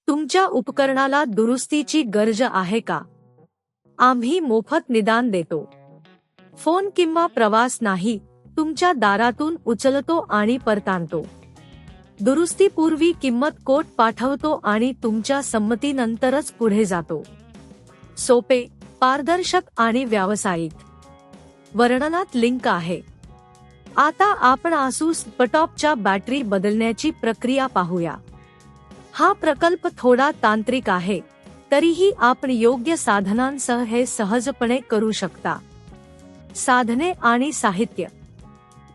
तुमच्या उपकरणाला दुरुस्तीची गरज आहे का? आम्ही मोफत निदान देतो. फोन किंवा प्रवास नाही, तुमच्या दारातून उचलतो आणि परतानतो. दुरुस्तीपूर्वी किंमत कोट पाठवतो आणि तुमच्या संमतीनंतरच पुढे जातो. सोपे, पारदर्शक आणि व्यावसायिक. वर्णनात लिंक आहे. आता आपण आसूस लॅपटॉपच्या बॅटरी बदलण्याची प्रक्रिया पाहूया. हा प्रकल्प थोडा तांत्रिक आहे, तरीही आपण योग्य साधनांसह हे सहजपणे करू शकता. साधने आणि साहित्य: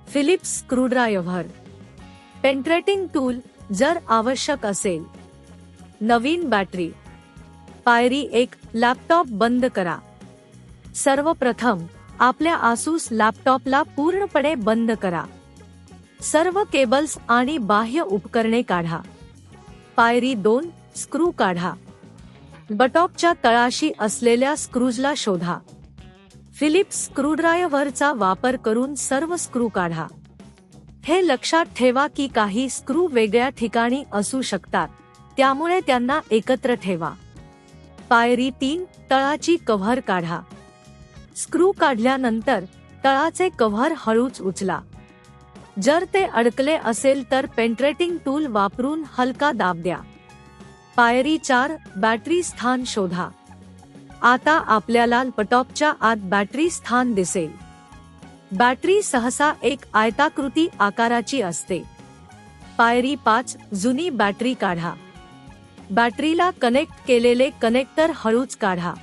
फिलिप्स स्क्रूड्रायव्हर, पेनिट्रेटिंग टूल जर आवश्यक असेल. नवीन बॅटरी. पायरी 1: लॅपटॉप बंद करा. सर्वप्रथम आपल्या आसूस लॅपटॉपला पूर्णपणे बंद करा. सर्व केबल्स आणि बाह्य उपकरणे काढा. पायरी 2: स्क्रू काढा. लॅपटॉपच्या तळाशी असलेल्या स्क्रूजला शोधा. फिलिप्स स्क्रूड्रायव्हरचा वापर करून सर्व स्क्रू काढा. हे लक्षात ठेवा की काही स्क्रू वेगळ्या ठिकाणी असू शकतात, त्यामुळे त्यांना एकत्र ठेवा. पायरी 3: तळाची कव्हर काढा. स्क्रू काढल्यानंतर तळाचे कव्हर हळूच उचला. जर ते अडकले असेल तर पेनिट्रेटिंग टूल वापरून हलका दाब द्या. पायरी 4: बॅटरी स्थान शोधा. आता आपल्याला लॅपटॉपच्या आत बॅटरी स्थान दिसेल. बॅटरी सहसा एक आयताकृती आकाराची असते. पायरी 5: जुनी बॅटरी काढा. बॅटरीला कनेक्ट केलेले कनेक्टर हळूच काढा.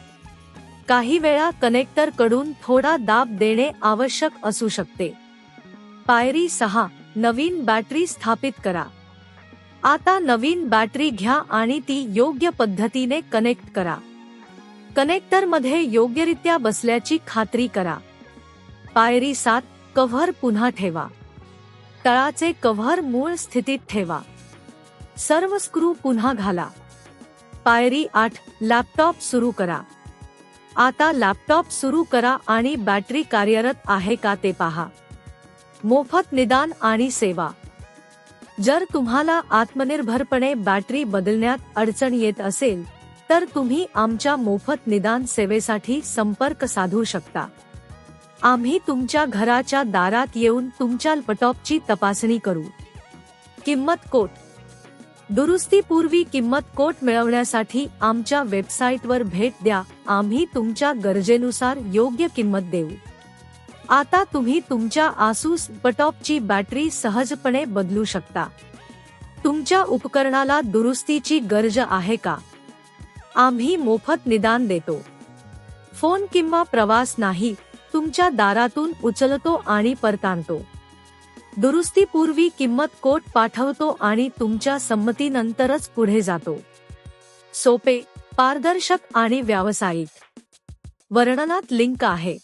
काही वेळा कनेक्टर कडून थोडा दाब देणे आवश्यक असू शकते. पायरी 6: नवीन बॅटरी स्थापित करा. आता नवीन बॅटरी घ्या आणि ती योग्य पद्धतीने कनेक्ट करा. कनेक्टरमध्ये योग्यरित्या बसल्याची खात्री करा. पायरी 7: कव्हर पुन्हा ठेवा. तळाचे कव्हर मूळ स्थितीत ठेवा. सर्व स्क्रू पुन्हा घाला. पायरी 8: लॅपटॉप सुरू करा. आता लॅपटॉप सुरू करा आणि बॅटरी कार्यरत आहे का ते पहा. मोफत निदान आणि सेवा: जर तुम्हाला आत्मनिर्भरपणे बॅटरी बदलण्यात अडचण येत असेल, तर तुम्ही आमच्या मोफत निदान सेवेसाठी संपर्क साधू शकता. आम्ही तुमच्या घराच्या दारात येऊन तुमच्या लॅपटॉपची तपासणी करू. किंमत कोट: दुरुस्तीपूर्वी किंमत कोट मिळवण्यासाठी आमच्या वेबसाईटवर भेट द्या. आम्ही तुमच्या गरजेनुसार योग्य किंमत देऊ. आता तुम्ही तुमच्या आसूस लॅपटॉपची बॅटरी सहजपणे बदलू शकता. तुमच्या उपकरणाला दुरुस्तीची गरज आहे का? आम्ही मोफत निदान देतो. फोन किंवा प्रवास नाही, तुमच्या दारातून उचलतो आणि परतानतो. दुरुस्तीपूर्वी किंमत कोट पाठवतो आणि तुमच्या संमतीनंतरच पुढे जातो. सोपे, पारदर्शक आणि व्यावसायिक. वर्णनात लिंक आहे.